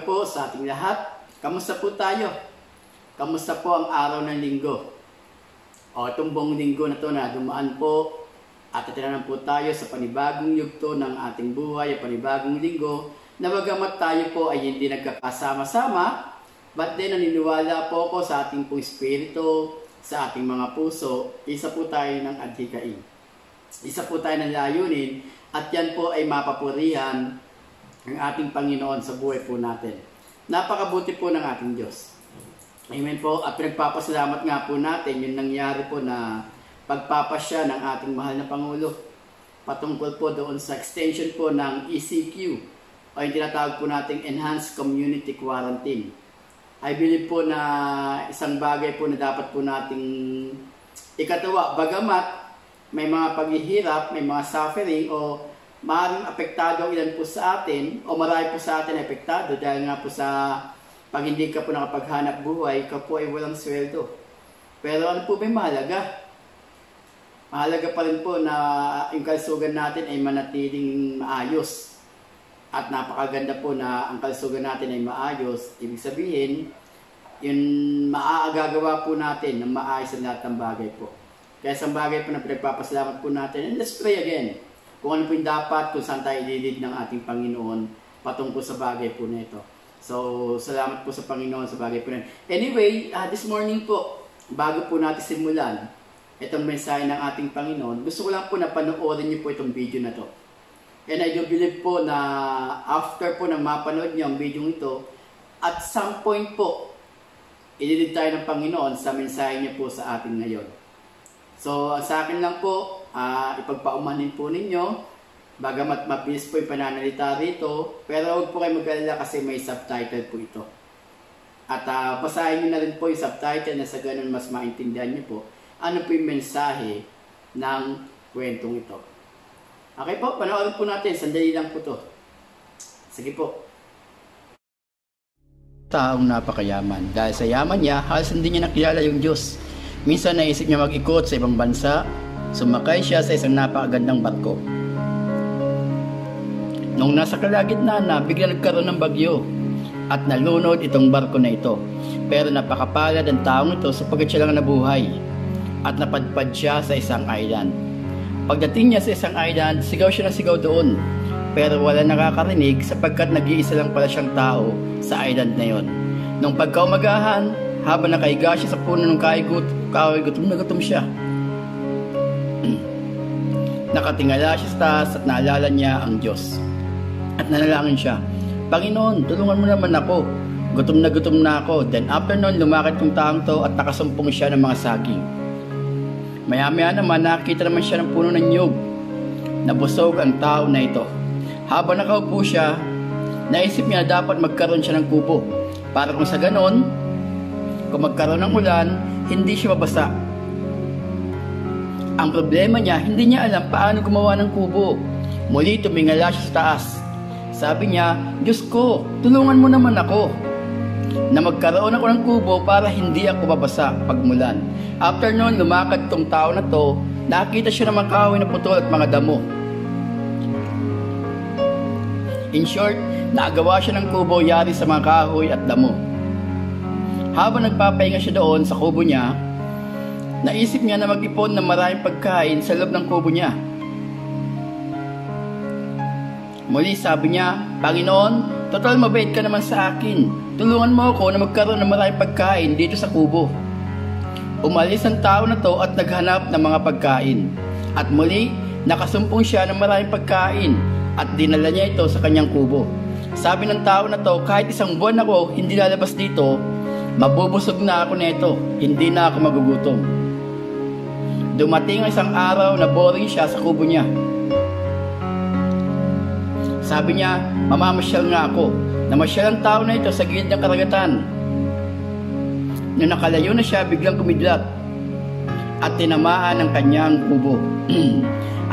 umaga po sa ating lahat. Kamusta po tayo? Kamusta po ang araw ng linggo? O itong buong linggo na to na dumaan po at tinanan po tayo sa panibagong yugto ng ating buhay, panibagong linggo na bagamat tayo po ay hindi nagkakasama-sama, but then naniniwala po ako sa ating pong espiritu, sa ating mga puso, isa po tayo ng adhikain. Isa po tayo ng layunin at yan po ay mapapurihan ang ating Panginoon sa buhay po natin. Napakabuti po ng ating Diyos. Amen po. At pinagpapasalamat nga po natin yung nangyari po na pagpapasya ng ating mahal na Pangulo patungkol po doon sa extension po ng ECQ o yung tinatawag po nating Enhanced Community Quarantine. I believe po na isang bagay po na dapat po nating ikatawa. Bagamat may mga paghihirap, may mga suffering o maaaring apektado ang ilan po sa atin o marami po sa atin apektado dahil nga po sa pag hindi ka po nakapaghanap buhay, ka po ay walang sweldo. Pero ano po may mahalaga? Mahalaga pa rin po na yung kalusugan natin ay manatiling maayos. At napakaganda po na ang kalusugan natin ay maayos. Ibig sabihin, yun maaagagawa po natin ng maayos sa lahat ng bagay po. Kaya sa bagay po na pinagpapasalamat po natin. And let's pray again. Kung ano po yung dapat, kung saan tayo ililid ng ating Panginoon patungkol sa bagay po na ito. So, salamat po sa Panginoon sa bagay po na ito. Anyway, this morning po, bago po natin simulan itong mensahe ng ating Panginoon, gusto ko lang po na panoorin niyo po itong video na to. And I do believe po na after po na mapanood niyo ang video ito, at some point po, ililid tayo ng Panginoon sa mensahe niya po sa ating ngayon. So, sa akin lang po, ipagpaumanin po ninyo, bagamat mabilis po yung pananalita rito, pero huwag po kayo mag-alala kasi may subtitle po ito. At basahin nyo na rin po yung subtitle na sa ganun mas maintindihan nyo po ano po yung mensahe ng kwentong ito. Okay po, panoorin po natin, sandali lang po to. Sige po. Taong napakayaman. Dahil sa yaman niya, halos hindi niya nakilala yung Diyos. Minsan naisip niya mag-ikot sa ibang bansa. Sumakay siya sa isang napakagandang barko. Nung nasa kalagitnaan na, bigla nagkaroon ng bagyo at nalunod itong barko na ito. Pero napakapalad ang taong ito sapagkat siya lang nabuhay at napadpad siya sa isang island. Pagdating niya sa isang island, sigaw siya ng sigaw doon. Pero wala nakakarinig sapagkat nag-iisa lang pala siyang tao sa island na yon. Nung pagkaumagahan, habang nakahiga siya sa puno ng kahoy, gutom na gutom siya. Nakatingala siya sa taas at naalala niya ang Diyos. At nanalangin siya, Panginoon, tulungan mo naman ako. Gutom na ako. Then after noon, lumakad yung taong to at nakasumpong siya ng mga saging. Maya-maya naman, nakakita naman siya ng puno ng niyog. Nabusog ang tao na ito. Habang nakaupo siya, naisip niya dapat magkaroon siya ng kubo. Para kung sa ganon, kung magkaroon ng ulan, hindi siya mabasa. Ang problema niya, hindi niya alam paano gumawa ng kubo. Muli tumingala siya sa taas. Sabi niya, Diyos ko, tulungan mo naman ako na magkaroon ako ng kubo para hindi ako babasa pagmulan. After noon, lumakad tong tao na to, nakita siya ng mga kahoy na putol at mga damo. In short, nagawa siya ng kubo yari sa mga kahoy at damo. Habang nagpapahinga siya doon sa kubo niya, naisip niya na mag-ipon ng maraming pagkain sa loob ng kubo niya. Muli sabi niya, Panginoon, total mabait ka naman sa akin. Tulungan mo ako na magkaroon ng maraming pagkain dito sa kubo. Umalis ang tao na to at naghanap ng mga pagkain. At muli, nakasumpong siya ng maraming pagkain at dinala niya ito sa kanyang kubo. Sabi ng tao na to, kahit isang buwan ako hindi lalabas dito, mabubusog na ako nito, hindi na ako magugutom. Dumating ang isang araw na boring siya sa kubo niya. Sabi niya, mamamasyal nga ako. Namasyal ang tao na ito sa gilid ng karagatan. Nung nakalayo na siya, biglang kumidlat at tinamaan ang kanyang kubo.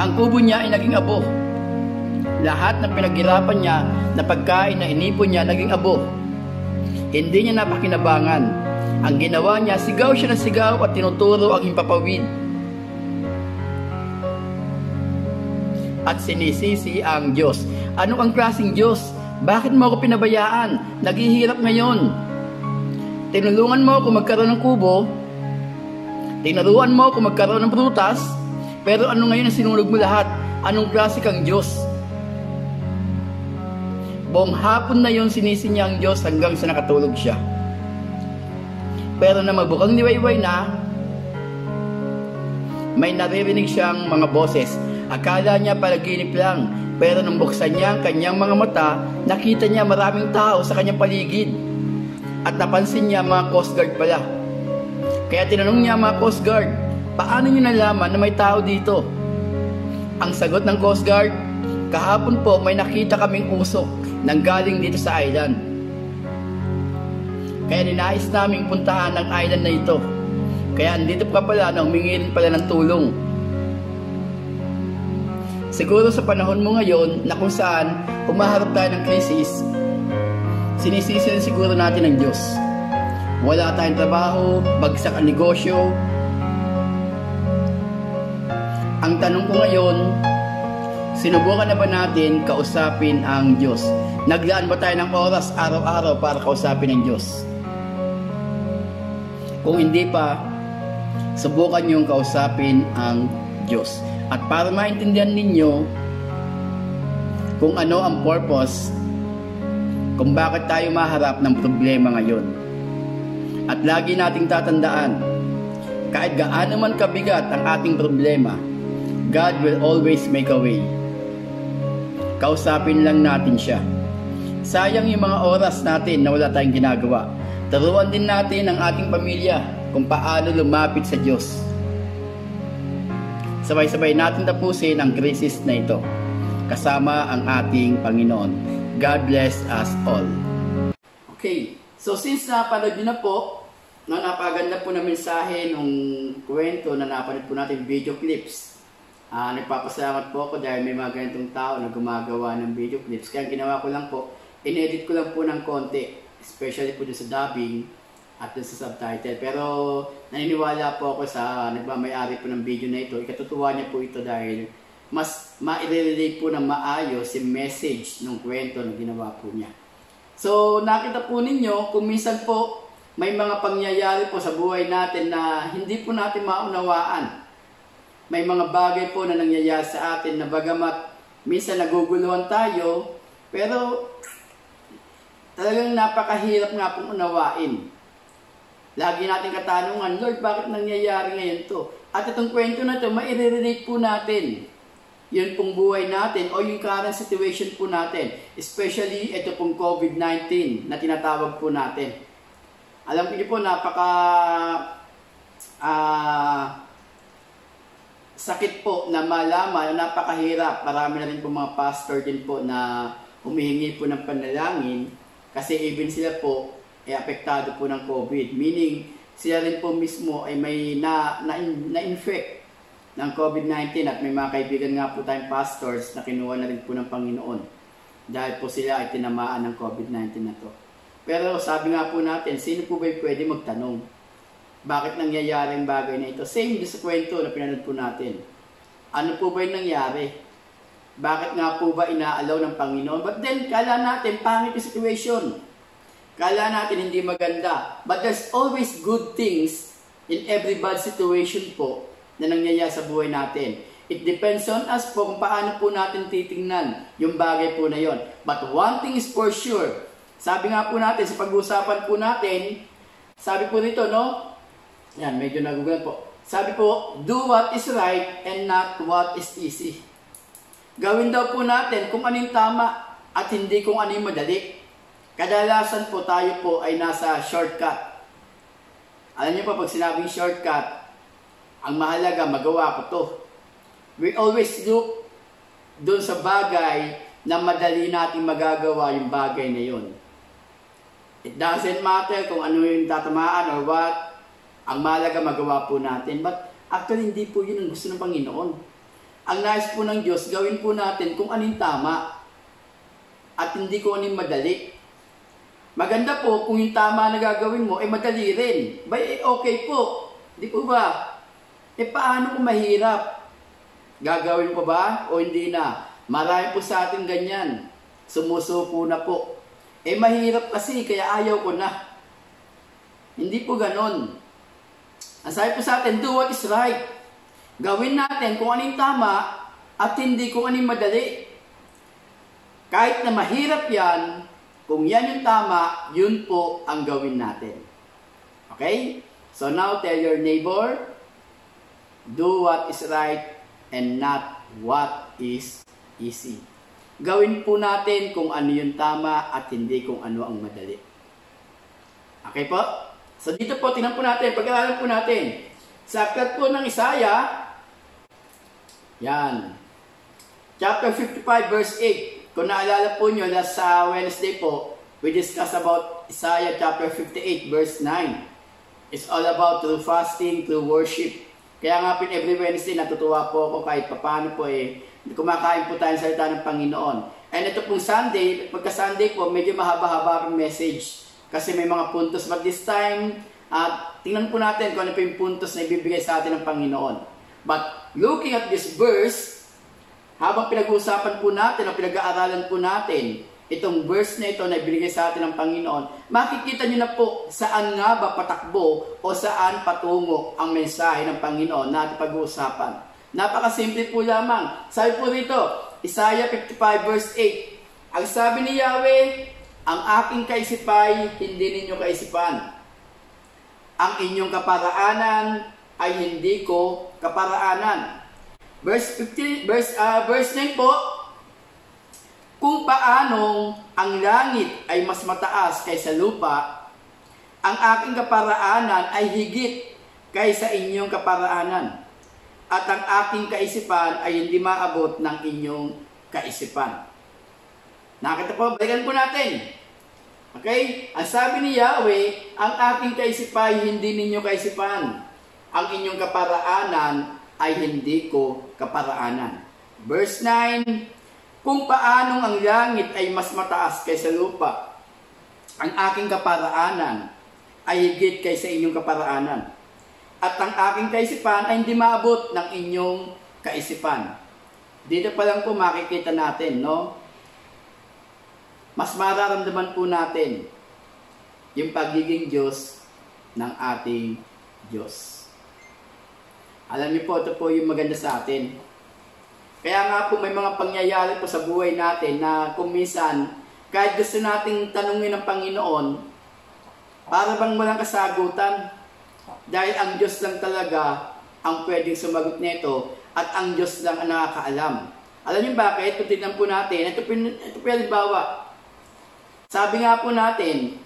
Ang kubo niya ay naging abo. Lahat ng pinaghirapan niya na pagkain na inipon niya naging abo. Hindi niya napakinabangan. Ang ginawa niya, sigaw siya ng sigaw at tinuturo ang himpapawid. At sinisisi ang Diyos. Ano ang klaseng Diyos? Bakit mo ako pinabayaan? Naghihirap ngayon. Tinulungan mo ako magkaroon ng kubo. Tinuruan mo ako magkaroon ng prutas. Pero ano ngayon ang sinunog mo lahat? Anong klase kang Diyos? Buong hapon na yon sinisi niya ang Diyos hanggang sa nakatulog siya. Pero na magbukang liwayway na, may naririnig siyang mga boses. Akala niya palaginip lang. Pero nung buksan niya ang kanyang mga mata, nakita niya maraming tao sa kanyang paligid. At napansin niya mga Coast Guard pala. Kaya tinanong niya mga Coast Guard, paano niyo nalaman na may tao dito? Ang sagot ng Coast Guard, kahapon po may nakita kaming usok nang galing dito sa island. Kaya ninais naming puntahan ang island na ito. Kaya andito pa pala na humingi rin pala ng tulong. Siguro sa panahon mo ngayon na kung saan humaharap tayo ng krisis, sinisisi rin siguro natin ang Diyos. Wala tayong trabaho, bagsak ang negosyo. Ang tanong ko ngayon, sinubukan na ba natin kausapin ang Diyos? Naglaan ba tayo ng oras araw-araw para kausapin ang Diyos? Kung hindi pa, subukan niyong kausapin ang Diyos. At para maintindihan ninyo kung ano ang purpose, kung bakit tayo maharap ng problema ngayon. At lagi nating tatandaan, kahit gaano man kabigat ang ating problema, God will always make a way. Kausapin lang natin siya. Sayang yung mga oras natin na wala tayong ginagawa. Turuan din natin ang ating pamilya kung paano lumapit sa Diyos. Sabay-sabay natin tapusin ang krisis na ito kasama ang ating Panginoon. God bless us all. Okay, so since napanood nyo na po, napaganda po na mensahe nung kwento na napanood po natin video clips. Nagpapasalamat po ako dahil may mga ganitong tao na gumagawa ng video clips. Kaya ginawa ko lang po, in-edit ko lang po ng konti, especially po dun sa dubbing at dun sa subtitle. Pero naniniwala po ako sa nagmamayari po ng video na ito. Ikatutuwa niya po ito dahil mas ma-relate po ng maayos yung message ng kwento na ginawa po niya. So nakita po ninyo kung minsan po may mga pangyayari po sa buhay natin na hindi po natin maunawaan. May mga bagay po na nangyayari sa atin na bagamat minsan naguguluhan tayo, pero talagang napakahirap nga pong unawain. Lagi natin katanungan, Lord, bakit nangyayari ngayon to? At itong kwento na to, mai-relate po natin yun pong buhay natin o yung current situation po natin. Especially ito pong COVID-19 na tinatawag po natin. Alam niyo po, sakit po na malaman, napakahirap. Marami na rin po mga pastor din po na humihingi po ng panalangin kasi even sila po ay apektado po ng COVID. Meaning, sila rin po mismo ay may na-infect ng COVID-19 at may mga kaibigan nga po tayong pastors na kinuha na rin po ng Panginoon dahil po sila ay tinamaan ng COVID-19 na to. Pero sabi nga po natin, sino po ba pwede magtanong? Bakit nangyayari ang bagay na ito? Same sa kwento na pinanood po natin. Ano po ba yung nangyari? Bakit nga po ba inaalaw ng Panginoon? But then, kala natin, pangit yung situation. Kala natin hindi maganda. But there's always good things in every bad situation po na nangyayari sa buhay natin. It depends on us po kung paano po natin titingnan yung bagay po na yon. But one thing is for sure, sabi nga po natin, sa pag-usapan po natin, sabi po dito, no? Yan, medyo nagugulan po. Sabi po, do what is right and not what is easy. Gawin daw po natin kung ano yung tama at hindi kung ano yung madali. Kadalasan po tayo po ay nasa shortcut. Alam niyo po, pag sinabing shortcut, ang mahalaga, magawa ko to. We always look doon sa bagay na madali natin magagawa yung bagay na yun. It doesn't matter kung ano yung tatamaan or what. Ang mahalaga, magawa po natin. But actually, hindi po yun ang gusto ng Panginoon. Ang nais po ng Diyos, gawin po natin kung ano yung tama at hindi kung ano yung madali. Maganda po kung yung tama na gagawin mo ay madali rin. Okay po. Di po ba? Paano kung mahirap? Gagawin pa ba o hindi na? Marami po sa atin ganyan. sumusuko na po. Mahirap kasi, kaya ayaw ko na. Hindi po ganon. Ang sabi po sa atin, do what is right. Gawin natin kung anong tama at hindi kung anong madali. Kahit na mahirap yan, kung yan yung tama, yun po ang gawin natin. Okay? So now tell your neighbor, do what is right and not what is easy. Gawin po natin kung ano yung tama at hindi kung ano ang madali. Okay po? So dito po, tingnan po natin, pag-aralan po natin. Sa aklat po ng Isaiah, yan. Chapter 55 verse 8. Kung naalala po nyo, last sa Wednesday po, we discussed about Isaiah chapter 58 verse 9. It's all about through fasting, through worship. Kaya nga po every Wednesday natutuwa po ako kahit paano po kumakain po tayo sa salita ng Panginoon. And ito pong Sunday, pagka Sunday po, medyo mahaba-haba ang message. Kasi may mga puntos. But this time, tingnan po natin kung ano po yung puntos na ibibigay sa atin ng Panginoon. But looking at this verse, habang pinag-uusapan po natin o pinag-aaralan po natin, itong verse na ito na ibigay sa atin ng Panginoon, makikita nyo na po saan nga ba patakbo o saan patungo ang mensahe ng Panginoon na ating pag-uusapan. Napakasimple po lamang. Sabi po rito, Isaiah 55 verse 8, ang sabi ni Yahweh, ang aking kaisipay, hindi ninyo kaisipan. Ang inyong kaparaanan ay hindi ko kaparaanan. Verse 9 po, kung paanong ang langit ay mas mataas kaysa lupa, ang aking kaparaanan ay higit kaysa inyong kaparaanan. At ang aking kaisipan ay hindi maabot ng inyong kaisipan. Nakita po, balikan po natin. Okay? Ang sabi ni Yahweh, ang aking kaisipan ay hindi ninyo kaisipan. Ang inyong kaparaanan ay hindi ko kaparaanan. Verse 9, kung paanong ang langit ay mas mataas kaysa lupa, ang aking kaparaanan ay higit kaysa inyong kaparaanan. At ang aking kaisipan ay hindi maabot ng inyong kaisipan. Dito pa lang po makikita natin, no? Mas mararamdaman po natin yung pagiging Diyos ng ating Diyos. Alam niyo po, ito po yung maganda sa atin. Kaya nga po may mga pangyayari po sa buhay natin na kung minsan, kahit gusto nating tanungin ng Panginoon, para bang walang kasagutan. Dahil ang Diyos lang talaga ang pwedeng sumagot nito at ang Diyos lang ang nakakaalam. Alam niyo bakit? Kung tignan po natin, ito po halimbawa. Sabi nga po natin,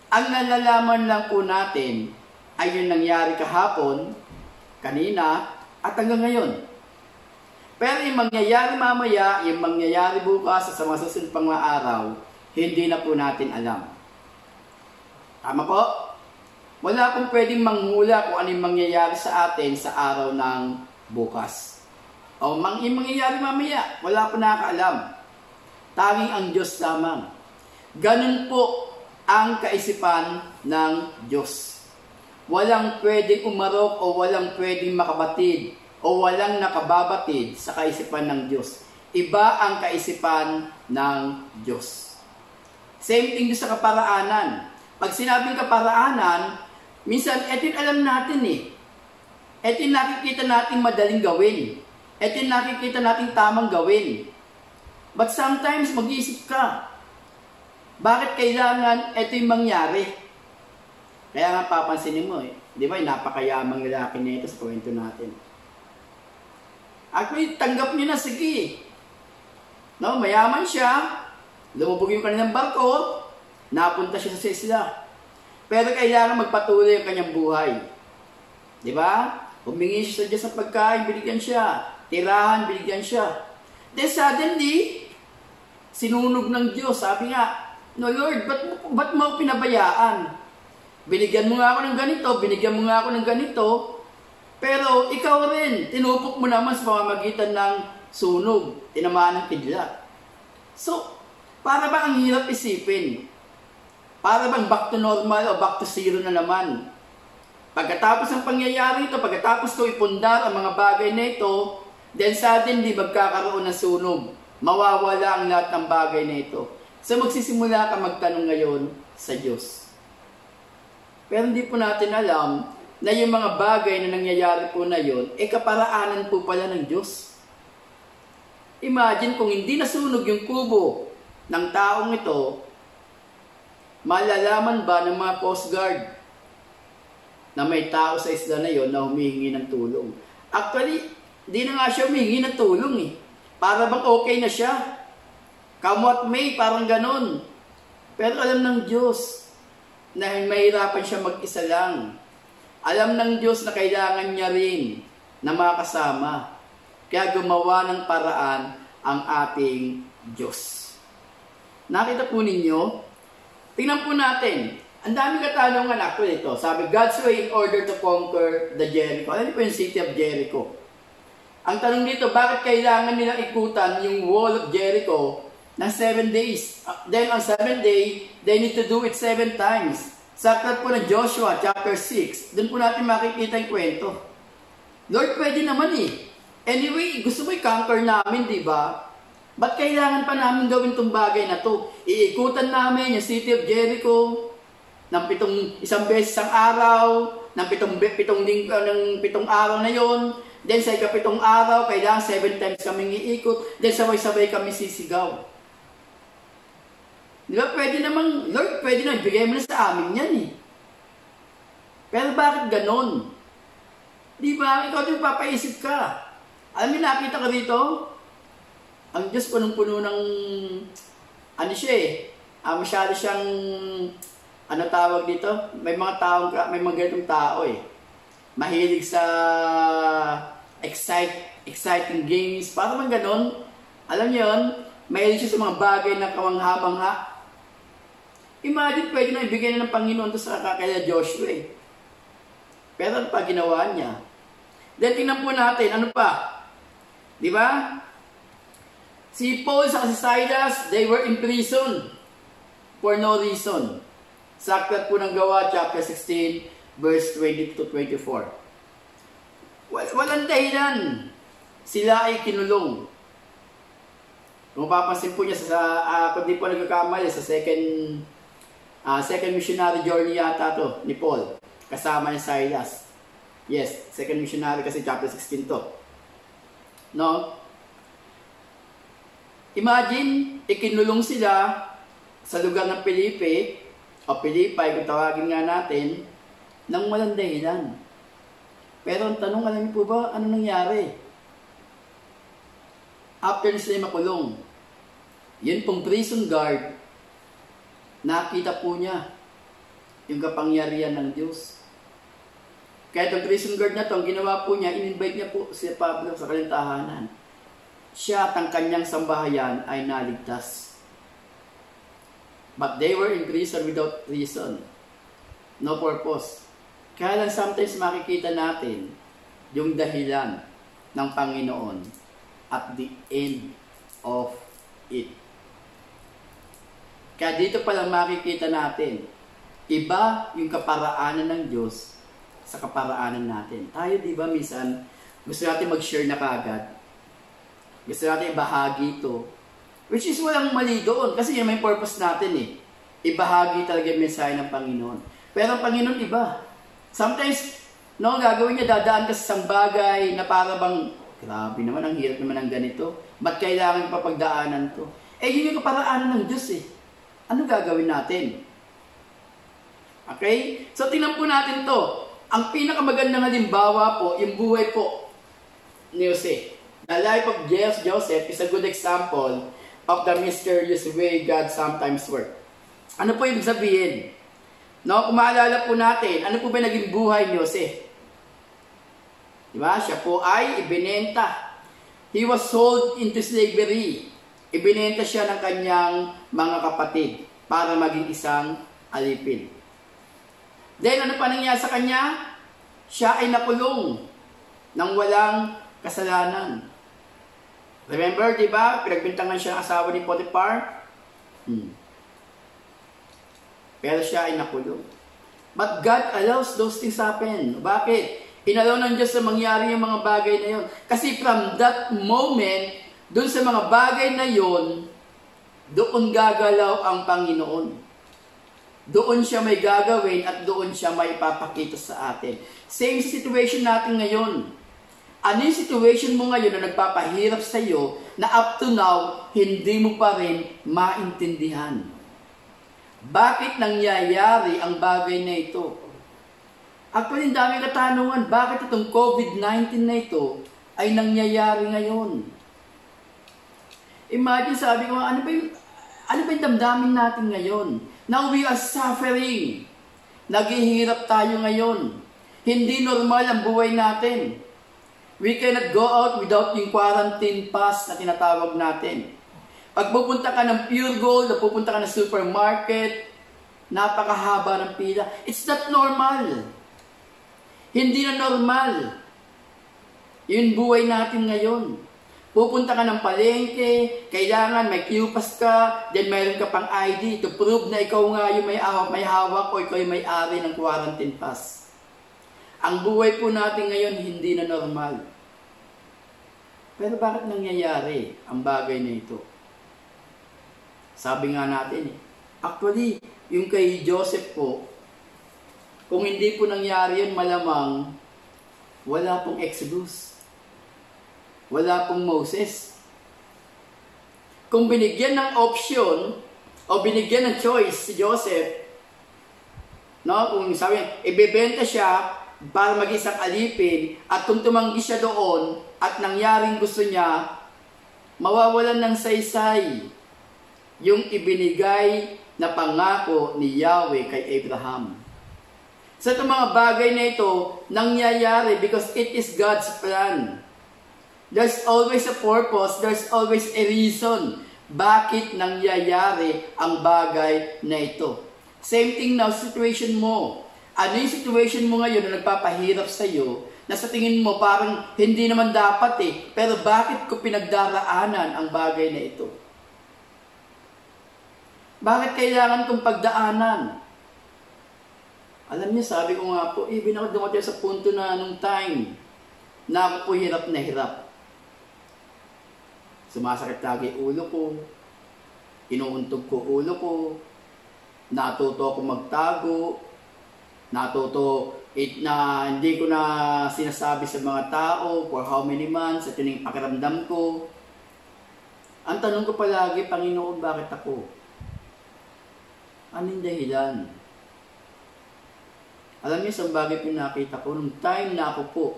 ang nalalaman lang po natin ay yung nangyari kahapon, kanina, at hanggang ngayon. Pero yung mangyayari mamaya, yung mangyayari bukas sa mga susunod pang mga araw, hindi na po natin alam. Tama po? Wala pong pwedeng manghula kung ano yung mangyayari sa atin sa araw ng bukas. O yung mangyayari mamaya, wala po nakakaalam. Tanging ang Diyos lamang. Ganun po ang kaisipan ng Diyos. Walang pwedeng umarok o walang pwedeng makabatid o walang nakababatid sa kaisipan ng Diyos. Iba ang kaisipan ng Diyos. Same thing sa kaparaanan. Pag sinabing kaparaanan, minsan, eto yung alam natin eh. Eto yung nakikita natin madaling gawin. Eto yung nakikita natin tamang gawin. But sometimes, mag-iisip ka, bakit kailangan eto yung mangyari? Kaya nga papansinin mo eh. Di ba, napakayamang lalaki na ito sa kwento natin. Actually, tanggap niyo na, sige. No, mayaman siya, lumubog yung kanilang barko, napunta siya sa isla. Pero kailangan magpatuloy ang kanyang buhay. Di ba? Humingi siya sa Diyos sa pagkain, binigyan siya. Tirahan, binigyan siya. Then suddenly, sinunog ng Diyos. Sabi nga, no Lord, ba't mo pinabayaan? Binigyan mo nga ako ng ganito, binigyan mo nga ako ng ganito, pero ikaw rin, tinupok mo naman sa pamamagitan ng sunog, tinamaan ng kidlat. So, para ba ang hirap isipin? Para bang back to normal o back to zero na naman? Pagkatapos ng pangyayari ito, pagkatapos ko ipundar ang mga bagay na ito, then suddenly magkakaroon ng sunog. mawawala ang lahat ng bagay na ito. So magsisimula ka magtanong ngayon sa Diyos. Pero hindi po natin alam na yung mga bagay na nangyayari po na yun, kaparaanan po pala ng Diyos. Imagine kung hindi nasunog yung kubo ng taong ito, malalaman ba ng mga Coast Guard na may tao sa isla na yon na humihingi ng tulong? Actually, di na nga siya humihingi ng tulong eh. Para bang okay na siya. Come what may, parang ganon. Pero alam ng Diyos na mahirapan siya mag-isa lang. Alam ng Diyos na kailangan niya rin na makasama. Kaya gumawa ng paraan ang ating Diyos. Nakita po ninyo? Tingnan po natin. Ang daming katanungan ako dito. Sabi, God's way in order to conquer the Jericho. Alam niyo po yung city of Jericho? Ang tanong dito, bakit kailangan nilang ikutan yung wall of Jericho ng 7 days? Then on 7th day, they need to do it 7 times. Sa aklat po ng Joshua, chapter 6, doon po natin makikita yung kwento. Lord, pwede naman eh. Anyway, gusto mo i-conquer namin, di ba? Ba't kailangan pa namin gawin itong bagay na to? Iikutan namin yung city of Jericho ng isang beses ang araw, ng pitong araw na yon. Then sa ikapitong araw, kailangan 7 times kaming iikot. Then sabay-sabay kami sisigaw. Di ba? Pwede namang, Lord, pwede na, bigay mo na sa amin yan eh. Pero bakit ganon? Di ba? Ikaw din papaisip ka. Alam niyo, nakita ko dito, ang Diyos punong-puno ng, ano siya eh, masyado siyang, ano tawag dito? May mga ganitong tao eh. Mahilig sa exciting games, parang man ganon. Alam niyo yun, mahilig siya sa mga bagay na kawangha-mangha. Imagine, pwede na ibigay na ng Panginoon to sa kaya Joshua eh. Pero ano pa ginawa niya? Then tingnan po natin, ano pa? Di ba? Si Paul sa si Silas, they were in prison for no reason. Sa aklat po ng Gawa, chapter 16, verse 20 to 24. Walang dahilan. Sila ay kinulong. Kung mapapansin po niya, kung di po nagkakamali, sa second missionary journey yata to, ni Paul. Kasama ni Silas. Yes, second missionary kasi chapter 16 to. No? Imagine, ikinulong sila sa lugar ng Filipi, o Pilipay, kung tawagin nga natin, nang walang dahilan. Pero ang tanong, alam niyo po ba, ano nangyari? After sila makulong, yun pong prison guard, nakita po niya yung kapangyarihan ng Diyos. Kaya itong prison guard na ito, ang ginawa po niya, in-invite niya po si Pablo sa kanyang tahanan. Siya at ang kanyang sambahayan ay naligtas. But they were in prison without reason. No purpose. Kaya lang sometimes makikita natin yung dahilan ng Panginoon at the end of it. Kaya dito pa lang makikita natin, iba yung kaparaanan ng Diyos sa kaparaanan natin. Tayo, di ba, minsan, gusto natin mag-share na kaagad. Gusto natin ibahagi ito. Which is walang mali doon. Kasi yun may purpose natin eh. Ibahagi talaga yung mensahe ng Panginoon. Pero ang Panginoon iba. Sometimes, no, gagawin niya, dadaan ka sa isang bagay na para bang, grabe naman, ang hirap naman ng ganito. Ba't kailangan papagdaanan to? Yun yung kaparaanan ng Diyos eh. Ano gagawin natin? Okay? So, tingnan po natin to. Ang pinakamagandang halimbawa po, yung buhay po ni Jose. The life of Joseph is a good example of the mysterious way God sometimes works. Ano po ibig sabihin? No, kung maalala po natin, ano po ba naging buhay ni Jose? Diba? Siya po ay ibinenta. He was sold into slavery. Ibinenta siya ng kanyang mga kapatid para maging isang alipin. Then, ano pa nangyari sa kanya? Siya ay nakulong nang walang kasalanan. Remember, di ba? Pinagbintangan siya ng asawa ni Potiphar. Pero siya ay nakulong. But God allows those things happen. Bakit? Inalaw ng Diyos na mangyari yung mga bagay na yun. Kasi from that moment, Doon sa mga bagay na yon, doon gagalaw ang Panginoon. Doon siya may gagawin at doon siya may ipapakita sa atin. Same situation natin ngayon. Ano yung situation mo ngayon na nagpapahirap sa iyo na up to now, hindi mo pa rin maintindihan? Bakit nangyayari ang bagay na ito? Actually, ang daming katanungan, bakit itong COVID-19 na ito ay nangyayari ngayon? Imagine, sabi ko, ano ba yung damdamin natin ngayon? Now we are suffering. Naghihirap tayo ngayon. Hindi normal ang buhay natin. We cannot go out without yung quarantine pass na tinatawag natin. Pag pupunta ka ng Pure Gold, pupunta ka ng supermarket, napakahaba ng pila. It's not normal. Hindi na normal. Yun buhay natin ngayon. Pupunta ka ng palengke, kailangan may Q-pass ka, then mayroon ka pang ID to prove na ikaw nga yung may hawak o ikaw yung may-ari ng quarantine pass. Ang buhay po natin ngayon hindi na normal. Pero bakit nangyayari ang bagay na ito? Sabi nga natin, actually, yung kay Joseph po, kung hindi po nangyari yun, malamang wala pong Exodus. Wala pong Moses. Kung binigyan ng option o binigyan ng choice si Joseph, no, kung sabi, ibebenta siya para mag-isang alipin at kung tumanggi siya doon at nangyaring gusto niya, mawawalan ng saysay yung ibinigay na pangako ni Yahweh kay Abraham. Sa itong mga bagay na ito, nangyayari because it is God's plan. There's always a purpose, there's always a reason bakit nangyayari ang bagay na ito. Same thing now, situation mo. Ano yung situation mo ngayon na nagpapahirap sa iyo, na sa tingin mo parang hindi naman dapat pero bakit ko pinagdaraanan ang bagay na ito? Bakit kailangan kong pagdaanan? Alam niyo, sabi ko nga po, even ako dumating sa punto na nung time na ako po hirap na hirap. Sumasakit lagi ulo ko, inuuntog ko ulo ko, natuto ako magtago, natuto na hindi ko na sinasabi sa mga tao for how many months, at yun yung pakiramdam ko. Ang tanong ko palagi, Panginoon, bakit ako? Anong dahilan? Alam niyo, sa bagay po nakita ko, nung time na ako po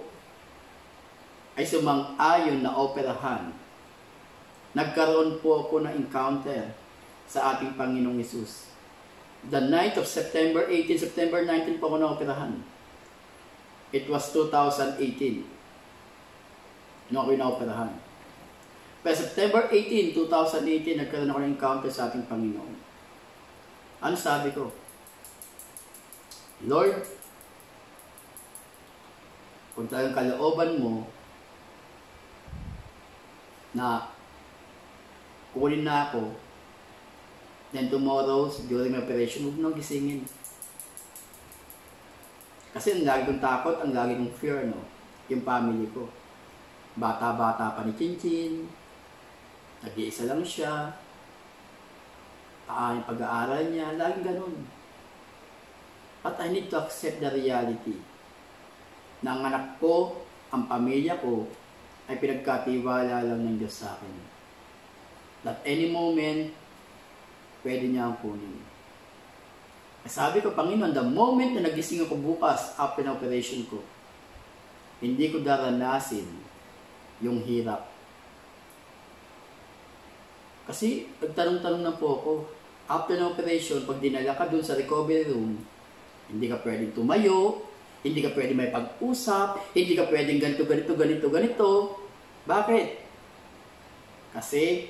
ay sumang-ayon na operahan, nagkaroon po ako ng encounter sa ating Panginoong Hesus. The night of September 18, September 19 po ako na-operahan. It was 2018. Nung ako na-operahan. Pero September 18, 2018, nagkaroon ako ng encounter sa ating Panginoon. Ano sabi ko? Lord, kung talagang kalooban mo na kukunin na ako, then tomorrow, during my operation, huwag nang gisingin. Kasi ang lagi kong takot, ang lagi kong fear, no? Yung family ko. Bata-bata pa ni Chinchin, nag-iisa lang siya, yung pag-aaral niya, laging ganun. But I need to accept the reality na ang anak ko, ang pamilya ko, ay pinagkatiwala lang ng Diyos sa akin. That any moment, pwede niya ang kunin. Sabi ko, Panginoon, the moment na nagising ako bukas after na operation ko, hindi ko daranasin yung hirap. Kasi nagtanong-tanong na po ako, after na operation, pag dinala ka dun sa recovery room, hindi ka pwedeng tumayo, hindi ka pwedeng may pag-usap, hindi ka pwedeng ganito. Bakit? Kasi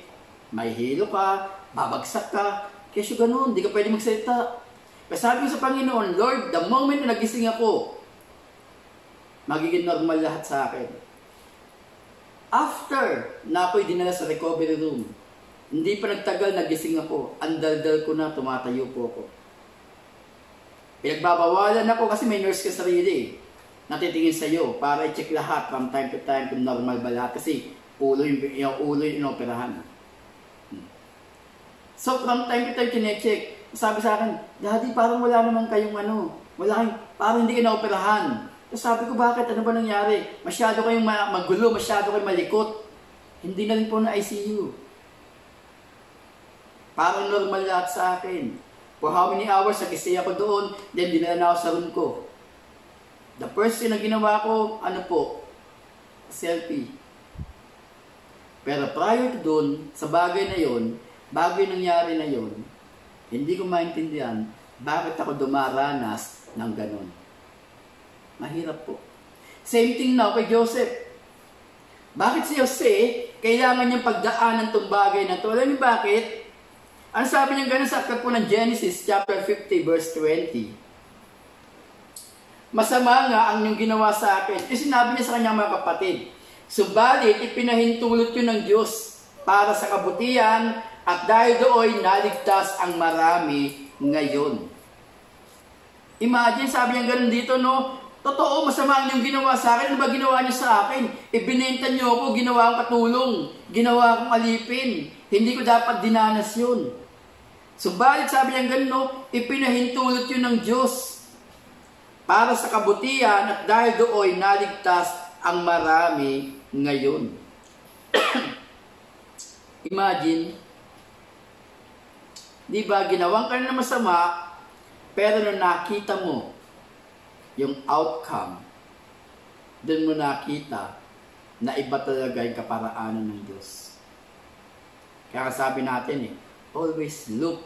may hilo ka, babagsak ka, kasi ganun, hindi ka pwedeng magsalita. Kaya sabi ko sa Panginoon, Lord, the moment na nagising ako, magiging normal lahat sa akin. After na ako'y dinala sa recovery room, hindi pa nagtagal, nagising ako, ang daldal ko na, tumatayo po ako. Pinagbabawalan ako kasi may nurse ka sarili, natitingin sa'yo para i-check lahat from time to time kung normal ba lahat. Kasi yung ulo yung inoperahan. So, from time to time, kine-check. Sabi sa akin, Daddy, parang wala naman kayong parang hindi kayo naoperahan. Tapos sabi ko, bakit? Ano ba nangyari? Masyado kayong magulo, masyado kayong malikot. Hindi na rin po na ICU. Parang normal lahat sa akin. For how many hours, nag-stay ako doon, then dinala na ako sa room ko. The first thing na ginawa ko, selfie. Pero prior to doon, sa bagay na yon, bago yung nangyari na yon, hindi ko maintindihan bakit ako dumaranas ng ganon. Mahirap po. Same thing now kay Joseph. Bakit si Jose, kailangan niyang pagdaanan itong bagay na ito? Alam niyo bakit? Ano sabi niya ganon sa aklat po ng Genesis chapter 50 verse 20? Masama nga ang inyong ginawa sa akin. Sinabi niya sa kanyang mga kapatid, subalit ipinahintulot yun ng Diyos para sa kabutihan, at dahil doon, naligtas ang marami ngayon. Imagine, sabi niya ganun dito, no? Totoo, masama ang inyong ginawa sa akin. Ano ba ginawa niyo sa akin? Ibinenta niyo ako, ginawa akong katulong, ginawa akong alipin. Hindi ko dapat dinanas yun. Subalit, sabi niya ganun, no? Ipinahintulot yun ng Diyos para sa kabutihan, at dahil doon, naligtas ang marami ngayon. Imagine, di ba, ginawang ka na masama, pero nung nakita mo yung outcome, doon mo nakita na iba talaga yung kaparaanan ng Diyos. Kaya sabi natin always look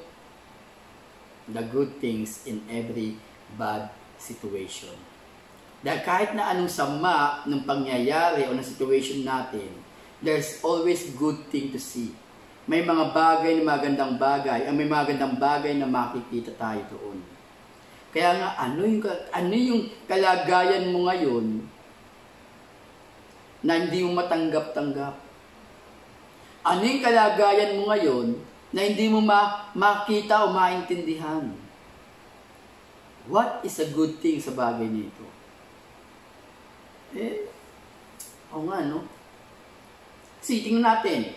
the good things in every bad situation. Dahil kahit na anong sama ng pangyayari o ng situation natin, there's always good thing to see. May mga bagay na magandang bagay, may magandang bagay na makikita tayo doon. Kaya nga, ano yung kalagayan mo ngayon na hindi mo matanggap-tanggap? Ano yung kalagayan mo ngayon na hindi mo makita o maintindihan? What is a good thing sa bagay nito? Oo nga, no? Tingnan natin.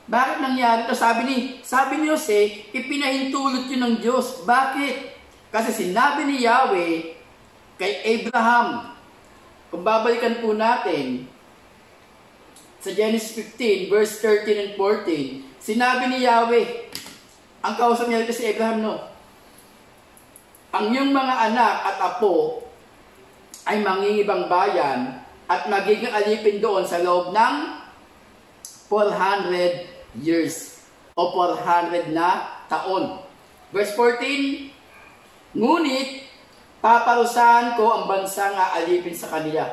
Bakit nangyari ito? Sabi ni Jose, ipinahintulot yun ng Diyos. Bakit? Kasi sinabi ni Yahweh kay Abraham, kung babalikan po natin sa Genesis 15, verse 13 and 14, sinabi ni Yahweh, ang kausap niya dito si Abraham, no? Ang iyong mga anak at apo ay mangingibang bayan at magiging alipin doon sa loob ng 400 years o 400 na taon. Verse 14, ngunit paparusahan ko ang bansang aalipin sa kanila,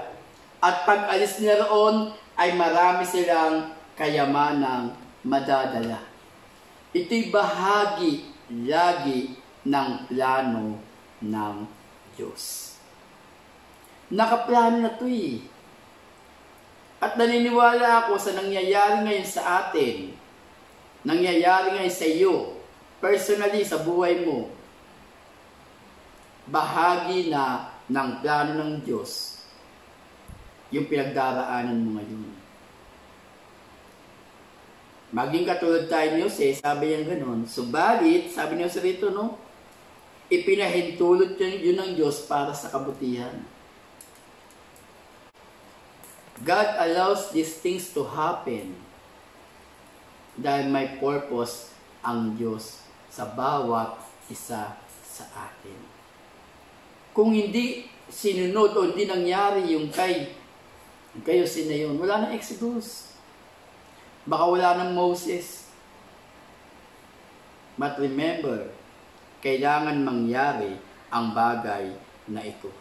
at pag alis nila roon ay marami silang kayamanang madadala. Ito'y bahagi lagi ng plano ng Diyos. Nakaplano na ito At naniniwala ako sa nangyayari ngayon sa atin, nangyayari ngayon sa iyo, personally sa buhay mo, bahagi na ng plano ng Diyos yung pinagdaraanan mo ngayon. Maging katulad tayo ni Jose, sabi niya gano'n, subalit, sabi ni Jose rito, no? Ipinahintulot yun ng Diyos para sa kabutihan. God allows these things to happen dahil may purpose ang Diyos sa bawat isa sa atin. Kung hindi sinunod o hindi nangyari yung kayo na yun, wala nang Exodus. Baka wala nang Moses. But remember, kailangan mangyari ang bagay na ito.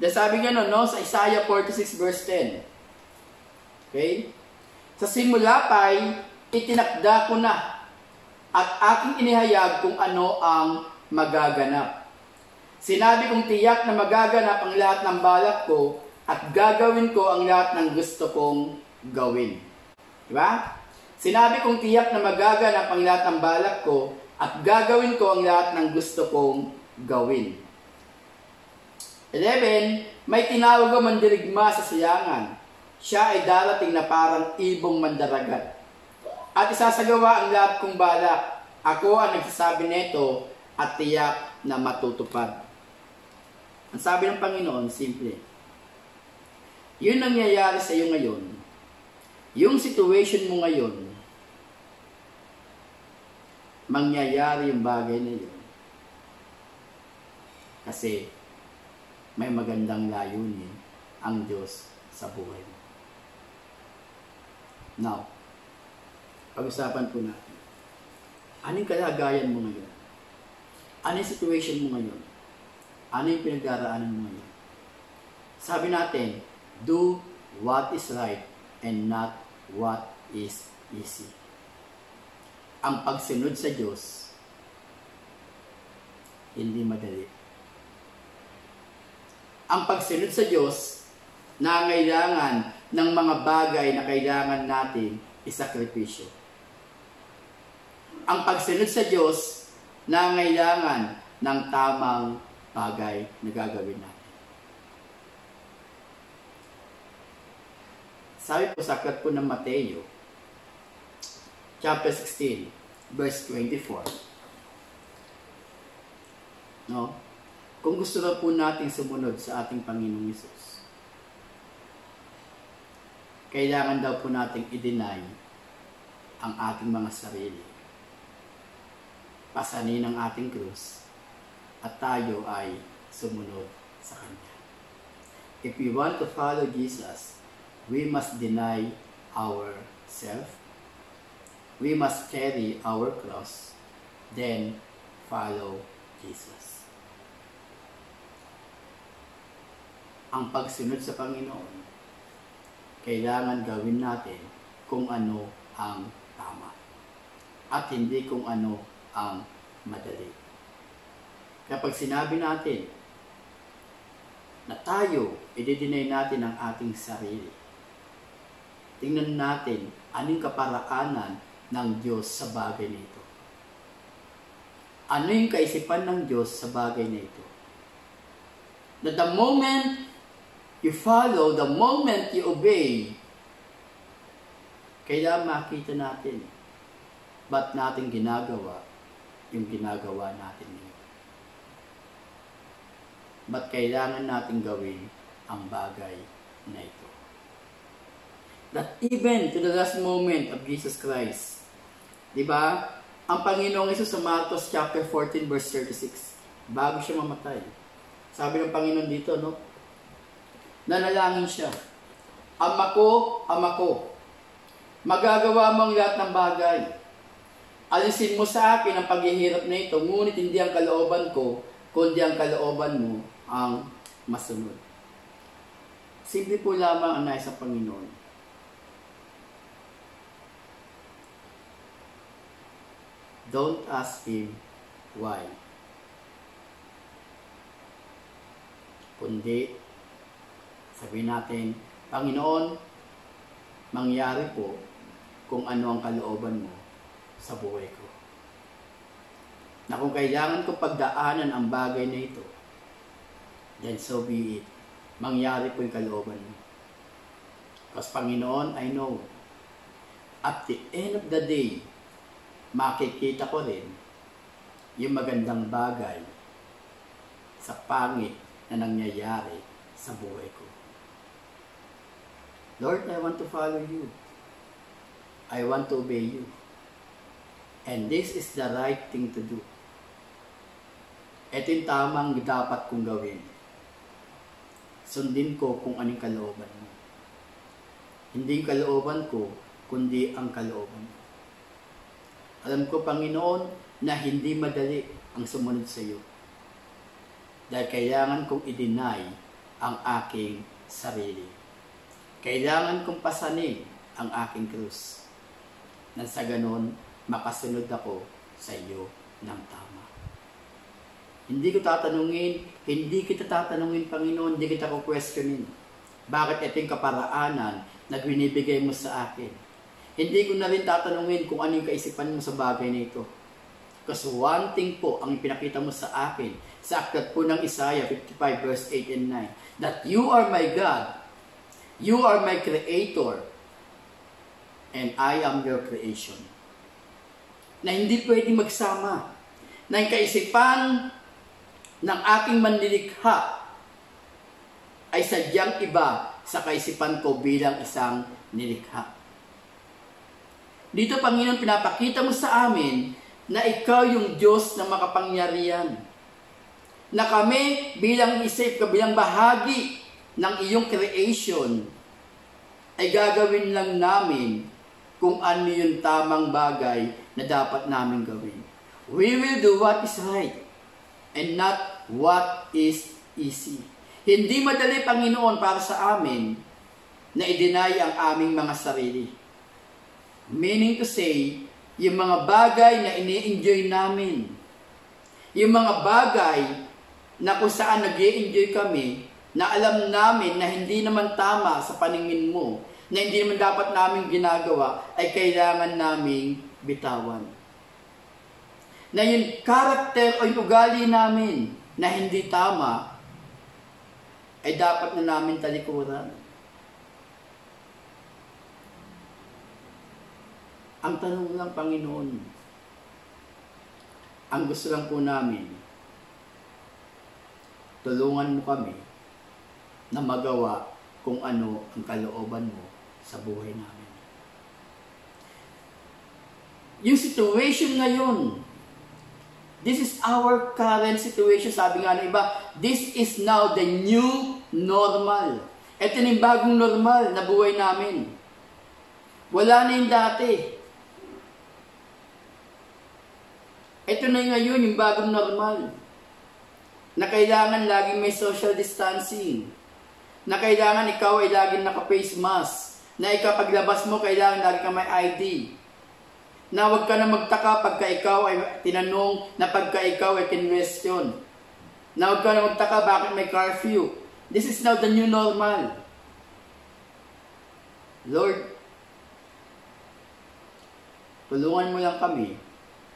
Dahil sabi nga no, sa Isaiah 46 verse 10. Okay? Sa simula pa'y itinakda ko na at aking inihayag kung ano ang magaganap. Sinabi kong tiyak na magaganap ang lahat ng balak ko at gagawin ko ang lahat ng gusto kong gawin. Diba? Sinabi kong tiyak na magaganap ang lahat ng balak ko at gagawin ko ang lahat ng gusto kong gawin. 11, may tinawag o mandirigma sa silangan. Siya ay darating na parang ibong mandaragat. At isasagawa ang lahat kong balak. Ako ang nagsasabi nito at tiyak na matutupad. Ang sabi ng Panginoon, simple. Yun nangyayari sa iyo ngayon. Yung situation mo ngayon, mangyayari yung bagay na yun. Kasi may magandang layunin ang Diyos sa buhay mo. Now, pag-usapan po natin. Anong kalagayan mo ngayon? Anong situation mo ngayon? Ano yung pinag-daraanan mo ngayon? Sabi natin, do what is right and not what is easy. Ang pagsunod sa Diyos, hindi madali. Ang pagsunod sa Diyos, nangailangan ng mga bagay na kailangan natin isakripisyo. Ang pagsunod sa Diyos, nangailangan ng tamang bagay na gagawin natin. Sabi po sa aklat po ng Mateo, chapter 16, verse 24. No? Kung gusto na po natin sumunod sa ating Panginoong Hesus, kailangan daw po nating i-deny ang ating mga sarili. Pasanin ang ating krus at tayo ay sumunod sa Kanya. If we want to follow Jesus, we must deny ourselves. We must carry our cross, then follow Jesus. Ang pagsunod sa Panginoon, kailangan gawin natin kung ano ang tama at hindi kung ano ang madali. Kapag sinabi natin na tayo, i-deny natin ang ating sarili. Tingnan natin anong kaparaanan ng Diyos sa bagay na ito. Ano yung kaisipan ng Diyos sa bagay na ito? That the moment you follow, the moment you obey, kailangan makita natin ba't natin ginagawa yung ginagawa natin ngayon. Ba't kailangan natin gawin ang bagay na ito. That even to the last moment of Jesus Christ, di ba? Ang Panginoong Hesus sa Marcos chapter 14 verse 36, bago siya mamatay, sabi ng Panginoon dito, no? Nanalangin siya. Ama ko, magagawa mo ang lahat ng bagay. Alisin mo sa akin ang paghihirap na ito, ngunit hindi ang kalooban ko, kundi ang kalooban mo ang masunod. Simple po lamang ang nais sa Panginoon. Don't ask Him why. Kundi, sabihin natin, Panginoon, mangyari po kung ano ang kalooban mo sa buhay ko. Na kung kailangan ko pagdaanan ang bagay na ito, then so be it. Mangyari po yung kalooban mo. Because Panginoon, I know, at the end of the day, makikita ko rin yung magandang bagay sa pangit na nangyayari sa buhay ko. Lord, I want to follow you. I want to obey you. And this is the right thing to do. Ito yung tamang dapat kong gawin. Sundin ko kung anong kalooban mo. Hindi yung kalooban ko, kundi ang kalooban mo. Alam ko, Panginoon, na hindi madali ang sumunod sa iyo. Dahil kailangan kong i-deny ang aking sarili. Kailangan kong pasanin ang aking krus. Nang sa ganon, makasunod ako sa iyo ng tama. Hindi kita tatanungin, Panginoon, hindi kita ko questionin. Bakit ito yung kaparaanan na binibigay mo sa akin? Hindi ko na rin tatanungin kung ano yung kaisipan mo sa bagay na ito. Because one thing po ang pinakita mo sa akin, sa aklat po ng Isaiah 55 verse 8 and 9, that you are my God. You are my creator and I am your creation. Na hindi pwedeng magsama. Na yung kaisipan ng aking manlilikha ay sadyang iba sa kaisipan ko bilang isang nilikha. Dito, Panginoon, pinapakita mo sa amin na ikaw yung Diyos na makapangyarihan. Na kami bilang isip, bilang bahagi ng iyong creation, ay gagawin lang namin kung ano yung tamang bagay na dapat namin gawin. We will do what is right and not what is easy. Hindi madali, Panginoon, para sa amin na i-deny ang aming mga sarili. Meaning to say, yung mga bagay na ini-enjoy namin, yung mga bagay na kung saan nag-i-enjoy kami, na alam namin na hindi naman tama sa paningin mo, na hindi naman dapat namin ginagawa, ay kailangan naming bitawan. Na yung karakter o yung ugali namin na hindi tama, ay dapat na namin talikuran. Ang tanong lang, Panginoon, ang gusto lang po namin, tulungan mo kami na magawa kung ano ang kalooban mo sa buhay namin. Yung situation ngayon, this is our current situation. Sabi nga ng iba, this is now the new normal. Ito na yung bagong normal na buhay namin. Wala na yung dati. Ito na ngayon yung bagong normal. Na kailangan laging may social distancing. Na kailangan ikaw ay laging naka-face mask. Na ikaw paglabas mo, kailangan lagi ka may ID. Na huwag ka na magtaka pagka ikaw ay tinanong, na pagka ikaw ay kinwestiyon. Na huwag ka na magtaka bakit may curfew. This is now the new normal. Lord, tulungan mo lang kami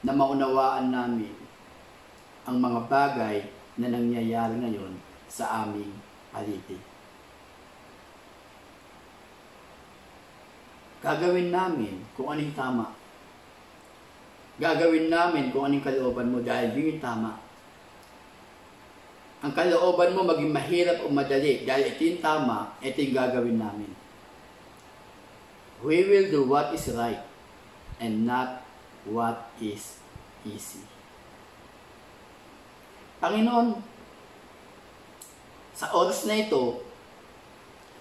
na maunawaan namin ang mga bagay na nangyayari ngayon sa aming paligid. Gagawin namin kung anong tama. Gagawin namin kung anong kalooban mo dahil yun yung tama. Ang kalooban mo maging mahirap o madali dahil ito yung tama, ito yung gagawin namin. We will do what is right and not what is easy. Panginoon, sa oras na ito,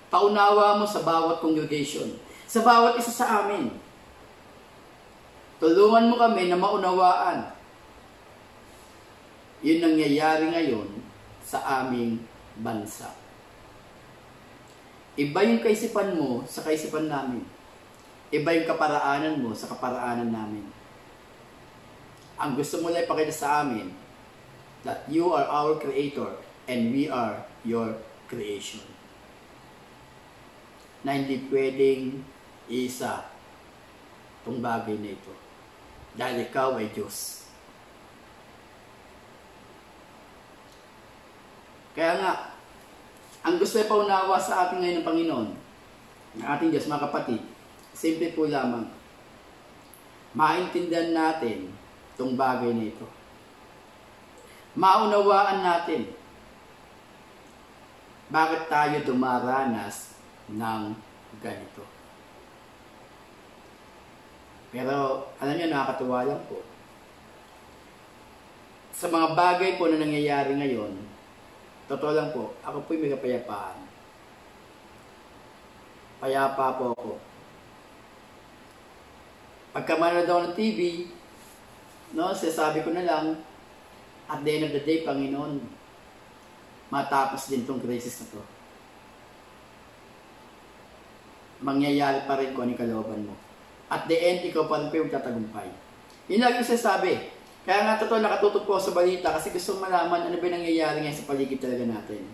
paunawa mo sa bawat congregation, sa bawat isa sa amin. Tulungan mo kami na maunawaan yun nangyayari ngayon sa aming bansa. Iba yung kaisipan mo sa kaisipan namin. Iba yung kaparaanan mo sa kaparaanan namin. Ang gusto mo lang ipakita sa amin that you are our creator and we are your creation. Na hindi pwedeng isa itong bagay na ito. Dahil ikaw ay Diyos. Kaya nga, ang gusto ay paunawa sa ating ngayon ng Panginoon, ng ating Diyos, mga kapatid, simple po lamang, maintindihan natin itong bagay na ito. Maunawaan natin bakit tayo dumaranas ng ganito. Pero, alam niyo, nakakatuwa lang po. Sa mga bagay po na nangyayari ngayon, totoo lang po, ako po'y may kapayapaan. Payapa po ako. Pagka manood ako ng TV, no, sasabi ko na lang, at the end of the day, Panginoon, matapos din tong crisis na to. Mangyayari pa rin kung anong kalooban mo. At the end, ikaw pa rin po yung tatagumpay. Yun lang yung sasabi. Kaya nga totoo, nakatutok po sa balita kasi gusto malaman ano ba nangyayari ngayon sa paligid talaga natin.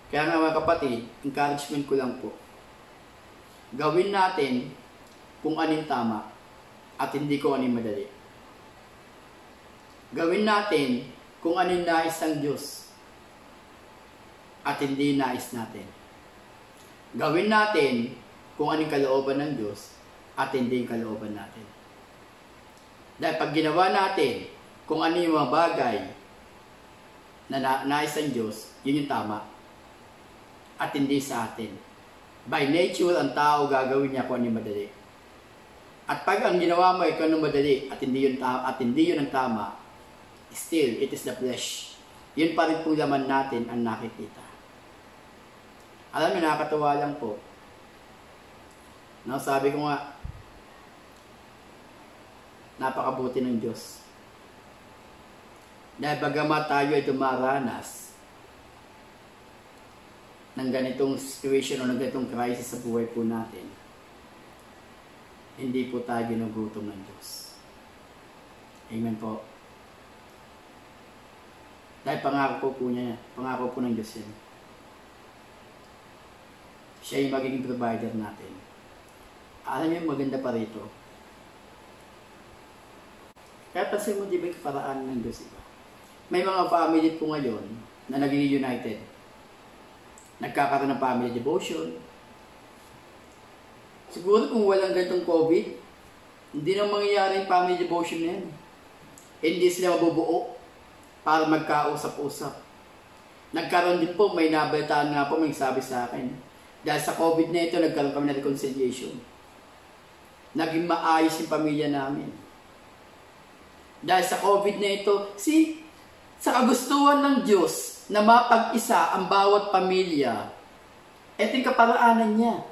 Kaya nga mga kapatid, encouragement ko lang po. Gawin natin kung anong tama at hindi kung anong madali. Gawin natin kung anong nais ng Diyos at hindi nais natin. Gawin natin kung anong kalooban ng Diyos at hindi yung kalooban natin. Dahil pag ginawa natin kung ano yung mga bagay na nais ng Diyos, yun yung tama. At hindi sa atin. By nature, ang tao gagawin niya kung ano yung madali. At pag ang ginawa mo ay kung ano madali at hindi yun ang tama, still, it is the flesh. Yun pa rin po laman natin ang nakikita. Alam mo, nakakatuwa lang po. No, sabi ko nga, napakabuti ng Diyos. Dahil bagamat tayo ay dumaranas ng ganitong situation o ng ganitong crisis sa buhay po natin, hindi po tayo ginugutom ng Diyos. Amen po. Dahil pangako po niya, pangako po ng Diyos yan. Siya yung magiging provider natin. Alam niyo, maganda pa rito. Kaya pansin mo, di ba yung kaparaan ng Diyos iba? May mga family po ngayon na naging united. Nagkakaroon ng family devotion. Siguro kung walang ganitong COVID, hindi na mangyayari yung family devotion na yan. Hindi sila mabubuo para magkausap-usap. Nagkaroon din po, may nabalitaan nga po, may sabi sa akin. Dahil sa COVID na ito, nagkaroon kami ng reconciliation. Naging maayos yung pamilya namin. Dahil sa COVID na ito, sa kagustuhan ng Diyos na mapag-isa ang bawat pamilya, ito yung kaparaanan niya.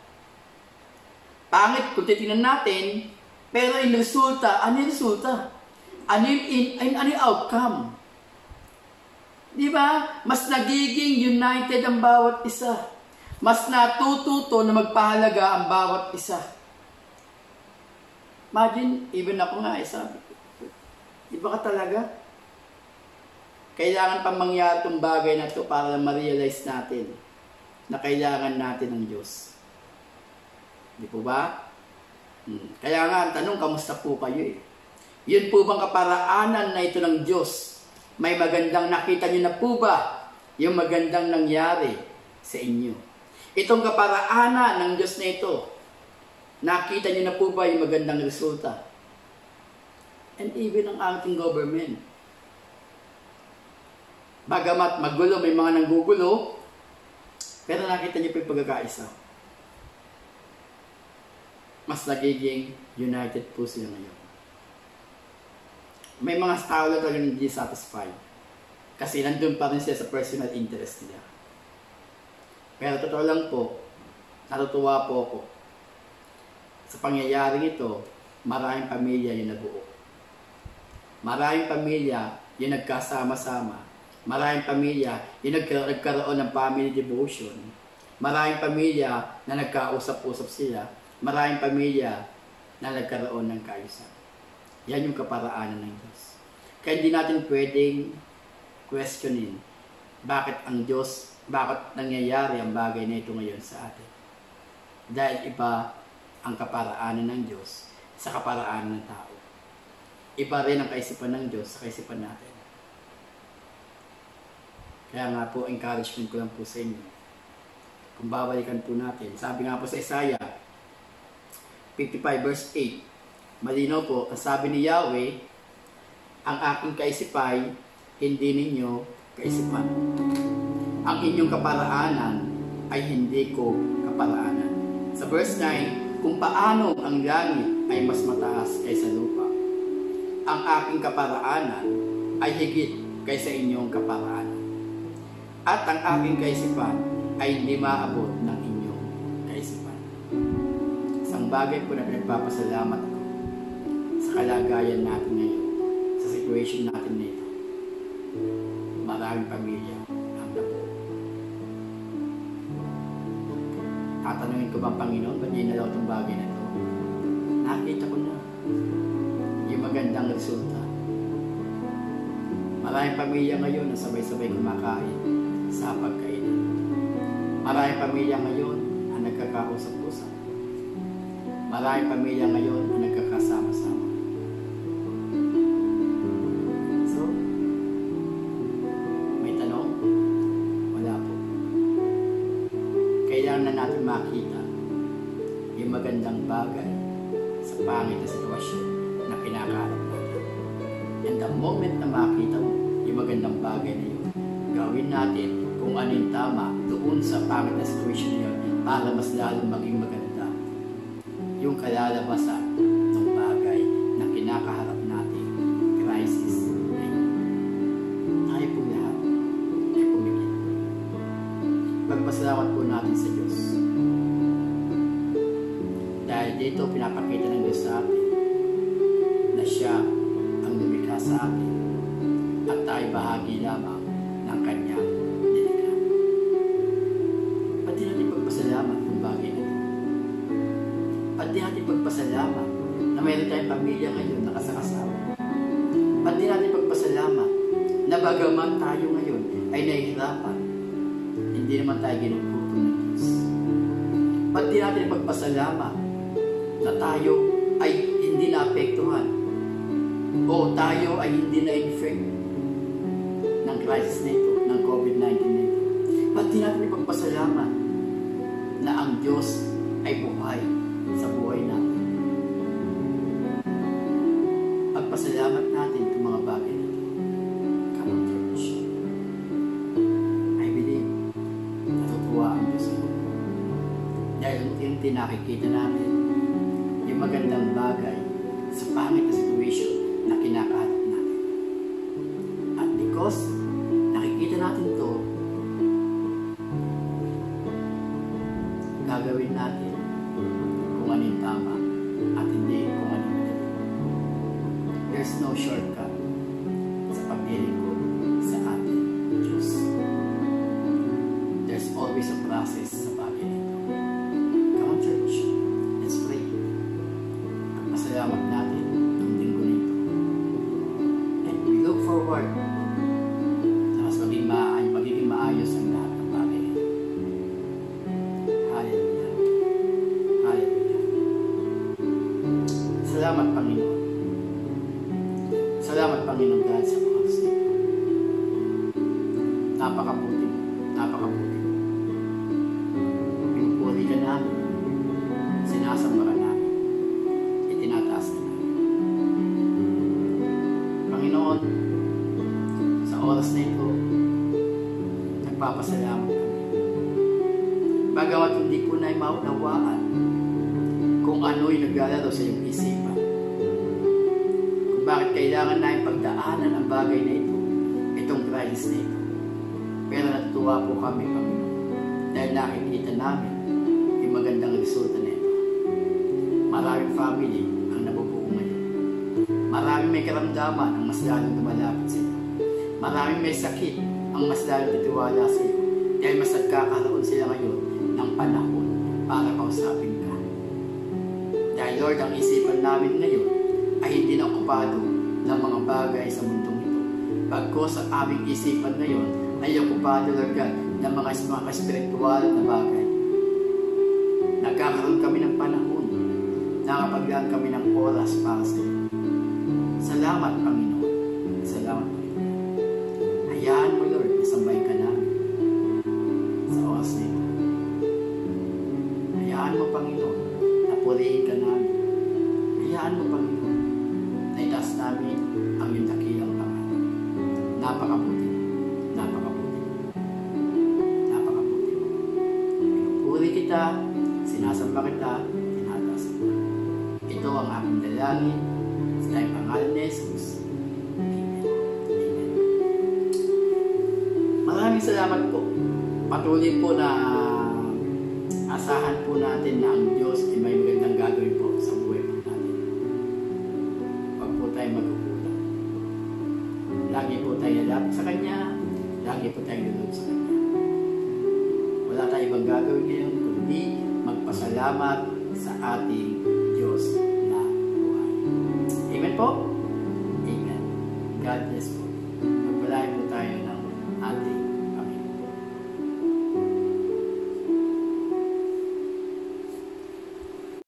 Pangit kung titingnan natin, pero yung resulta, ano yung resulta? Ano yung outcome? Di ba? Mas nagiging united ang bawat isa. Mas natututo na magpahalaga ang bawat isa. Imagine, even ako nga, sabi ko, iba ka talaga? Kailangan pang mangyari itong bagay na ito para ma-realize natin na kailangan natin ng Diyos. Di po ba? Kaya nga, ang tanong, kamusta po kayo eh? Yun po bang kaparaanan na ito ng Diyos? May magandang nakita nyo na po ba yung magandang nangyari sa inyo? Itong kaparaanan ng Diyos na ito, nakita nyo na po ba yung magandang resulta? And even ang ating government. Bagamat magulo, may mga nanggugulo, pero nakita nyo po yung pagkakaisa. Mas nagiging united po sila ngayon. May mga tao na talagang hindi satisfied. Kasi nandun pa rin sila sa personal interest nila. Pero totoo lang po, natutuwa po ako. Sa pangyayaring ito, maraming pamilya yung nabuo. Maraming pamilya yung nagkasama-sama. Maraming pamilya yung nagkaroon ng family devotion. Maraming pamilya na nagkausap-usap sila. Maraming pamilya na nagkaroon ng kaayusan. Yan yung kaparaanan ng Diyos. Kaya hindi natin pwedeng questionin bakit nangyayari ang bagay na ito ngayon sa atin. Dahil iba ang kaparaanan ng Diyos sa kaparaanan ng tao. Iba rin ang kaisipan ng Diyos sa kaisipan natin. Kaya nga po, encouragement ko lang po sa inyo. Kung babalikan po natin, sabi nga po sa Isaiah 55 verse 8, malinaw po, ang sabi ni Yahweh, ang aking kaisipay, hindi ninyo kaisipan. Ang inyong kaparaanan ay hindi ko kaparaanan. Sa verse 9, kung paano ang langit ay mas mataas kaysa lupa, ang aking kaparaanan ay higit kaysa inyong kaparaanan. At ang aking kaisipan ay hindi maabot ng inyong kaisipan. Isang bagay po na pinagpapasalamat ko sa kalagayan natin ngayon, sa situation natin na ito. Maraming pamilya ang nabuo. Tatanungin ko ba, Panginoon, ba't niya nalaw itong bagay na ito? Nakita ko na yung magandang resulta. Maraming pamilya ngayon na sabay-sabay kumakain sa pagkainan. Maraming pamilya ngayon ang nagkakausap-usap. Maraming pamilya ngayon ang nagkakasama-sama. So, may tanong? Wala po. Kailangan kailangan na natin makita yung magandang bagay sa pangit na sitwasyon na kinakaharap natin. And the moment na makita mo yung magandang bagay na yun, gawin natin kung ano yung tama doon sa pangit na sitwasyon na yun para mas lalong maging maganda yung kalalabasan ng bagay na kinakaharap natin, crisis na yun. Tayo po lahat ay pumigil. Magpasalamat po natin sa Diyos. Dahil dito pinapakita ng Diyos sa atin na siya ang lumikha sa atin at tayo bahagi lamang ng kanyang nilikha. Pati natin pagpasalamat kung bagay na ito. Pati natin pagpasalamat na mayroon tayong pamilya ngayon na kasakasama. Pati natin pagpasalamat na bagaman tayo ngayon ay nahihirapan, hindi naman tayo ginugutom ng Diyos. Pati natin pagpasalamat na tayo ay hindi naapektuhan o tayo ay hindi na-infect ng crisis na ito, ng COVID-19 na ito. Pati natin ipagpasalamat na ang Diyos ay buhay sa buhay natin. Pagpasalamat natin itong mga bagay na ito. Come on, church. I believe natutuwa ang Diyos ko. Dahil yung tinakikita natin yung magandang bagay sa pangit na situation na kinakaharap natin. At because nakikita natin ito, gagawin natin kung ano yung tama at hindi kung ano yung mali. There's no shortcut sa paglilingkod sa ating Diyos. There's always a process sa bagay nito. Come on, church. Let's pray. Salamat natin ng linggo nito. And we look forward na mas magiging maayos ang lahat ng bagay nito. Hallelujah. Hallelujah. Salamat, Panginoon. Salamat, Panginoon, God, sa oras nito. Napakabuti mo. Napakabuti mo. Pinupuri ka namin. Sinasamba ka namin. Itinataas na namin. Panginoon, sa oras na ito, nagpapasalamat kami. Bagamat hindi ko na maunawaan kung ano'y naglalaro sa iyong isipan. Kung bakit kailangan na pagdaanan ang bagay na ito, itong crisis na ito. Pero natutuwa po kami, Panginoon, dahil nakikita namin yung magandang resulta na ito. Maraming family ang nabubuo ngayon. Maraming may karamdaman ang mas lalong lumalapit sa iyo. Maraming may sakit ang mas lalong titiwala sa iyo. Dahil mas nagkakaroon sila ngayon ng panahon para kausapin ka. Dahil Lord, ang isipan namin ngayon ay hindi na okupado ng mga bagay sa mundong ito. Bagkos ang aming isipan ngayon ay okupado, Lord God, ng mga espiritual na bagay. Nagkakaroon kami ng panahon, nakapaglaan kami ng oras para sa iyo. Salamat, Panginoon. Salamat, Panginoon. Hayaan mo, Lord, nasambay ka namin sa oras na ito. Hayaan mo, Panginoon, na purihin ka namin. Hayaan mo, Panginoon, na itaas namin ang iyong dakilang pangalan. Napakabuti. Napakabuti. Napakabuti. Pinupuri kita, sinasamba kita, tinataas kita. Ito ang aking dalangin sa tayong pangalan ni Jesus. Amen. Amen. Maraming salamat po. Patuloy po na asahan po natin na ang Diyos ay may magandang gagawin po sa buhay po natin. Huwag po tayo magkukulang. Lagi po tayo lalapit sa Kanya. Lagi po tayo lulog sa Kanya. Wala tayo ibang gagawin ngayon kundi magpasalamat sa ating Diyos na buhay. Amen po? Amen. God bless po. Magpalain po tayo ng ating